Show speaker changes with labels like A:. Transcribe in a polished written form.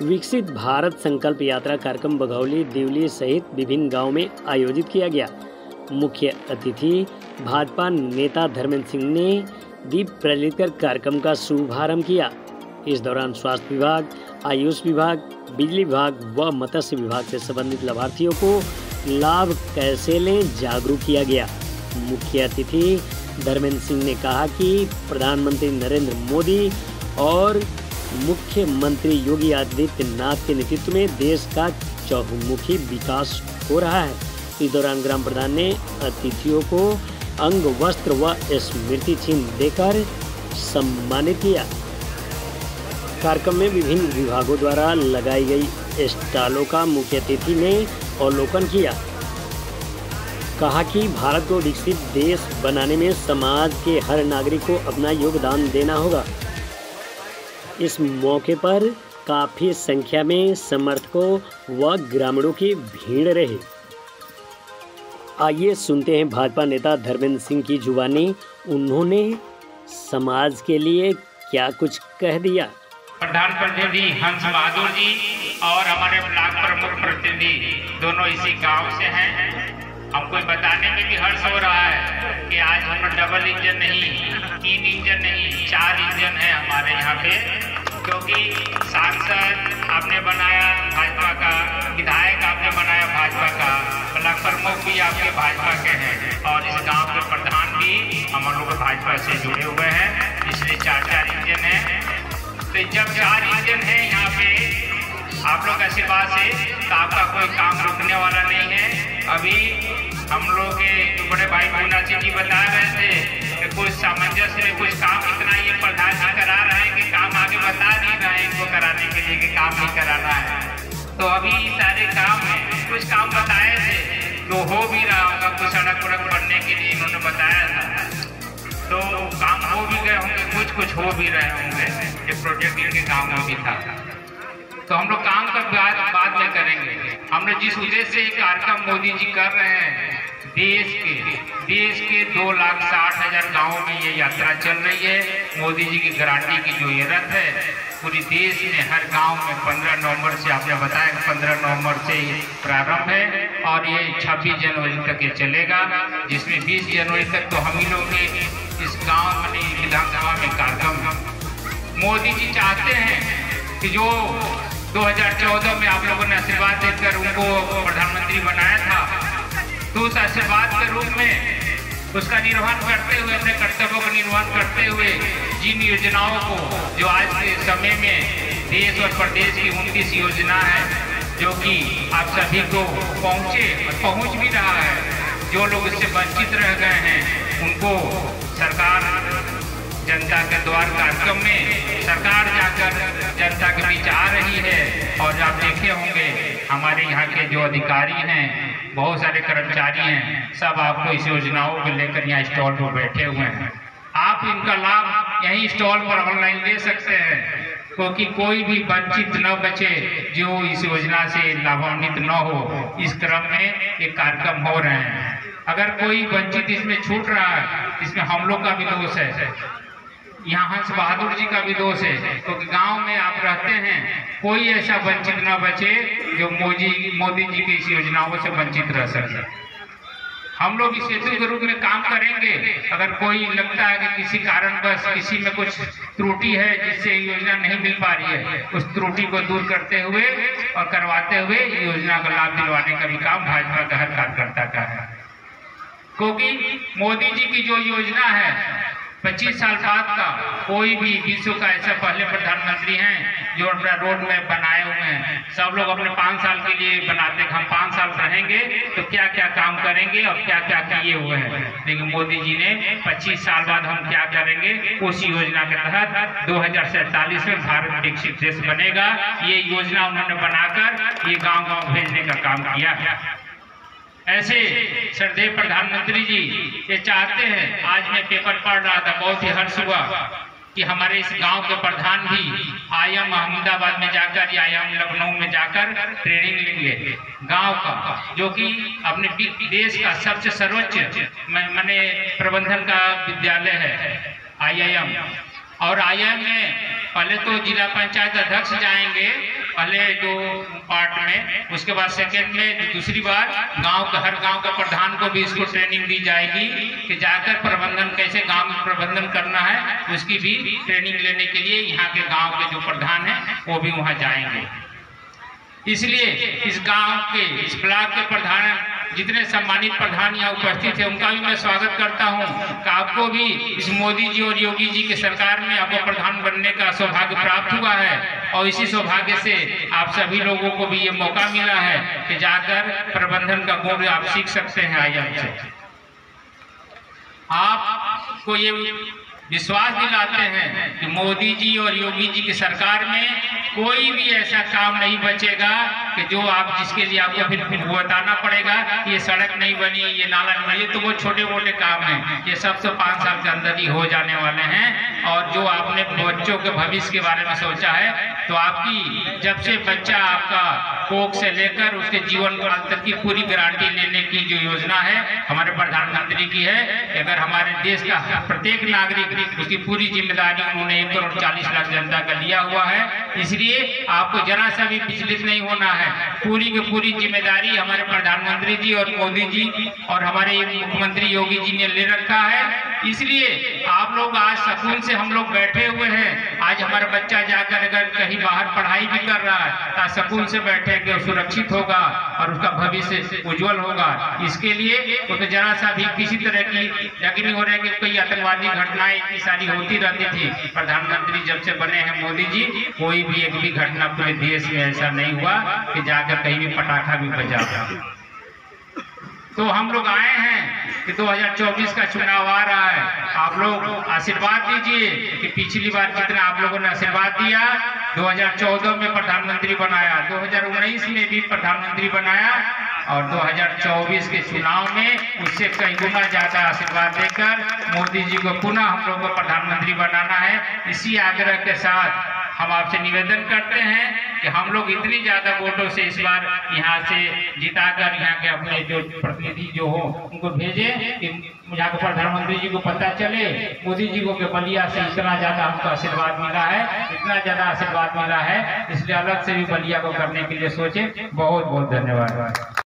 A: विकसित भारत संकल्प यात्रा कार्यक्रम बघौली देवली सहित विभिन्न गांवों में आयोजित किया गया। मुख्य अतिथि भाजपा नेता धर्मेंद्र सिंह ने दीप प्रज्वलित कर कार्यक्रम का शुभारंभ किया। इस दौरान स्वास्थ्य विभाग, आयुष विभाग, बिजली विभाग व मत्स्य विभाग से संबंधित लाभार्थियों को लाभ कैसे लें जागरूक किया गया। मुख्य अतिथि धर्मेंद्र सिंह ने कहा कि प्रधानमंत्री नरेंद्र मोदी और मुख्यमंत्री योगी आदित्यनाथ के नेतृत्व में देश का चहुमुखी विकास हो रहा है। इस दौरान ग्राम प्रधान ने अतिथियों को अंग वस्त्र व स्मृति चिन्ह देकर सम्मानित किया। कार्यक्रम में विभिन्न विभागों द्वारा लगाई गई स्टॉलों का मुख्य अतिथि ने अवलोकन किया। कहा कि भारत को विकसित देश बनाने में समाज के हर नागरिक को अपना योगदान देना होगा। इस मौके पर काफी संख्या में समर्थकों व ग्रामीणों की भीड़ रही। आइए सुनते हैं भाजपा नेता धर्मेंद्र सिंह की जुबानी। उन्होंने समाज के लिए क्या कुछ कह दिया।
B: प्रधान प्रतिनिधि हंस बहादुर जी और हमारे ब्लॉक प्रमुख प्रतिनिधि दोनों इसी गांव से हैं। हमको बताने में भी हर्ष हो रहा है कि आज हम डबल इंजन नहीं, 3 इंजन नहीं, 4 इंजन है हमारे यहाँ पे, क्योंकि सांसद आपने बनाया भाजपा का, विधायक आपने बनाया भाजपा का, ब्लॉक प्रमुख भी आपके भाजपा के हैं और इस गांव के प्रधान भी हम लोग भाजपा से जुड़े हुए हैं, इसलिए 4 इंजन है। तो जब 4 इंजन है यहाँ पे आप लोग आशीर्वाद से, तो आपका कोई काम रुकने वाला नहीं है। अभी हम लोग के जो बड़े भाई पूना सिंह जी बता रहे थे कि कुछ सामंजस्य में कुछ काम इतना ये प्रधान जी करा रहे हैं कि काम आगे बता नहीं रहे हैं इनको कराने के लिए कि काम नहीं कराना है। तो अभी सारे काम है, कुछ काम बताए थे तो हो भी रहा होगा, कुछ सड़क वड़क बनने के लिए इन्होंने बताया था, तो काम हो भी गए होंगे, कुछ हो भी रहे होंगे। ये प्रोजेक्ट इनके गाँव में भी था। तो हम लोग काम का बाद में करेंगे। हम लोग जिस उद्देश्य से कार्यक्रम मोदी जी कर रहे हैं, देश के 2,60,000 गाँवों में ये यात्रा चल रही है। मोदी जी की गारंटी की जो ये रथ है, पूरी देश में हर गांव में 15 नवंबर से, आपने बताया 15 नवंबर से प्रारंभ है और ये 26 जनवरी तक ये चलेगा, जिसमें 20 जनवरी तक तो हम ही लोग इस गाँव में विधानसभा में कार्यक्रम। मोदी जी चाहते हैं कि जो 2014 में आप लोगों ने आशीर्वाद देकर उनको प्रधानमंत्री बनाया था, तो उस आशीर्वाद के रूप में उसका निर्वहन करते हुए, अपने कर्तव्यों का निर्वहन करते हुए जिन योजनाओं को जो आज के समय में देश और प्रदेश की 29 योजना है जो कि आप सभी को पहुंच भी रहा है। जो लोग इससे वंचित रह गए हैं उनको सरकार जनता के द्वार कार्यक्रम में सरकार जाकर जनता के बीच आ रही है। और आप देखे होंगे हमारे यहाँ के जो अधिकारी हैं, बहुत सारे कर्मचारी हैं, सब आपको इस योजनाओं को लेकर यहाँ स्टॉल पर बैठे हुए हैं। आप इनका लाभ यहीं स्टॉल पर ऑनलाइन ले सकते हैं, क्योंकि कोई भी वंचित न बचे जो इस योजना से लाभान्वित न हो। इस क्रम में ये कार्यक्रम हो रहे हैं। अगर कोई वंचित इसमें छूट रहा है, इसमें हम लोग का भी दोष है, यहाँ हंस बहादुर जी का भी दोष है, क्योंकि गांव में आप रहते हैं, कोई ऐसा वंचित न बचे जो मोदी जी की इस योजनाओं से वंचित रह सके। हम लोग इस सेतु के रूप में काम करेंगे। अगर कोई लगता है कि किसी कारणवश किसी में कुछ त्रुटि है जिससे योजना नहीं मिल पा रही है, उस त्रुटि को दूर करते हुए और करवाते हुए योजना का लाभ दिलवाने का भी काम भाजपा का हर कार्यकर्ता का है। क्योंकि मोदी जी की जो योजना है 25 साल बाद का, कोई भी विश्व का ऐसा पहले प्रधानमंत्री हैं जो अपना रोड मैप बनाए हुए हैं। सब लोग अपने 5 साल के लिए बनाते हैं, हम 5 साल रहेंगे तो क्या क्या काम करेंगे और क्या क्या किए हुए हैं। लेकिन मोदी जी ने 25 साल बाद हम क्या करेंगे, उस योजना के तहत 2047 में भारत विकसित देश बनेगा, ये योजना उन्होंने बनाकर ये गाँव भेजने का काम किया है। ऐसे श्रद्धेय प्रधानमंत्री जी ये चाहते हैं। आज मैं पेपर पढ़ रहा था, बहुत ही हर्ष हुआ कि हमारे इस गांव के प्रधान भी IIM अहमदाबाद में जाकर या IIM लखनऊ में जाकर ट्रेनिंग लेंगे गांव का, जो कि अपने देश का सबसे सर्वोच्च प्रबंधन का विद्यालय है IIM। और IIM में पहले तो जिला पंचायत अध्यक्ष जाएंगे पहले 2 पार्ट में, उसके बाद सेकेंड में दूसरी बार गांव का हर गांव का प्रधान को भी इसको ट्रेनिंग दी जाएगी कि जाकर प्रबंधन कैसे गांव में प्रबंधन करना है, उसकी भी ट्रेनिंग लेने के लिए यहाँ के गांव के जो प्रधान हैं वो भी वहाँ जाएंगे। इसलिए इस गांव के इस ब्लॉक के प्रधान जितने सम्मानित प्रधान यहाँ उपस्थित है उनका भी मैं स्वागत करता हूँ कि आपको भी इस मोदी जी और योगी जी की सरकार में आपको प्रधान बनने का सौभाग्य प्राप्त हुआ है और इसी सौभाग्य से आप सभी लोगों को भी ये मौका मिला है कि जाकर प्रबंधन का गुण आप सीख सकते हैं। आईएम से आपको ये विश्वास दिलाते हैं कि मोदी जी और योगी जी की सरकार में कोई भी ऐसा काम नहीं बचेगा कि जो आप जिसके लिए आपको फिर बताना पड़ेगा ये सड़क नहीं बनी, ये नाला नहीं बनी, तो वो छोटे मोटे काम हैं, ये सब तो 5 साल के अंदर ही हो जाने वाले हैं। और जो आपने बच्चों के भविष्य के बारे में सोचा है तो आपकी जब से बच्चा आपका कोख से लेकर उसके जीवन काल तक की पूरी गारंटी लेने की जो योजना है हमारे प्रधानमंत्री की है। अगर हमारे देश का प्रत्येक नागरिक उसकी पूरी जिम्मेदारी उन्होंने 1 करोड़ 40 लाख जनता का लिया हुआ है, इसलिए आपको जरा सा भी विचलित नहीं होना है। पूरी की पूरी जिम्मेदारी हमारे प्रधानमंत्री जी और मोदी जी और हमारे मुख्यमंत्री योगी जी ने ले रखा है। इसलिए आप लोग आज सुकून से हम लोग बैठे हुए हैं। आज हमारा बच्चा जाकर अगर कहीं बाहर पढ़ाई भी कर रहा है तो सुकून से बैठे कि सुरक्षित होगा और उसका भविष्य उज्जवल होगा। इसके लिए तो जरा सा भी किसी तरह की यकीन हो रहा है कि कोई आतंकवादी घटनाएं इतनी सारी होती रहती थी, प्रधानमंत्री जब से बने हैं मोदी जी कोई भी एक भी घटना पूरे देश में ऐसा नहीं हुआ कि जाकर कहीं भी पटाखा भी बजा। तो हम लोग आए हैं कि 2024 का चुनाव आ रहा है, आप लोग आशीर्वाद दीजिए कि पिछली बार जितना आप लोगों ने आशीर्वाद दिया 2014 में प्रधानमंत्री बनाया, 2019 में भी प्रधानमंत्री बनाया और 2024 के चुनाव में उससे कई गुना ज्यादा आशीर्वाद देकर मोदी जी को पुनः हम लोग को प्रधानमंत्री बनाना है। इसी आग्रह के साथ हम आपसे निवेदन करते हैं कि हम लोग इतनी ज्यादा वोटों से इस बार यहाँ से जिताकर यहाँ के अपने जो प्रतिनिधि जो हो उनको भेजें कि यहाँ के प्रधानमंत्री जी को पता चले मोदी जी को कि बलिया से इतना ज्यादा हमको आशीर्वाद मिला है, इतना ज्यादा आशीर्वाद मिला है, इसलिए अलग से भी बलिया को करने के लिए सोचे। बहुत बहुत धन्यवाद।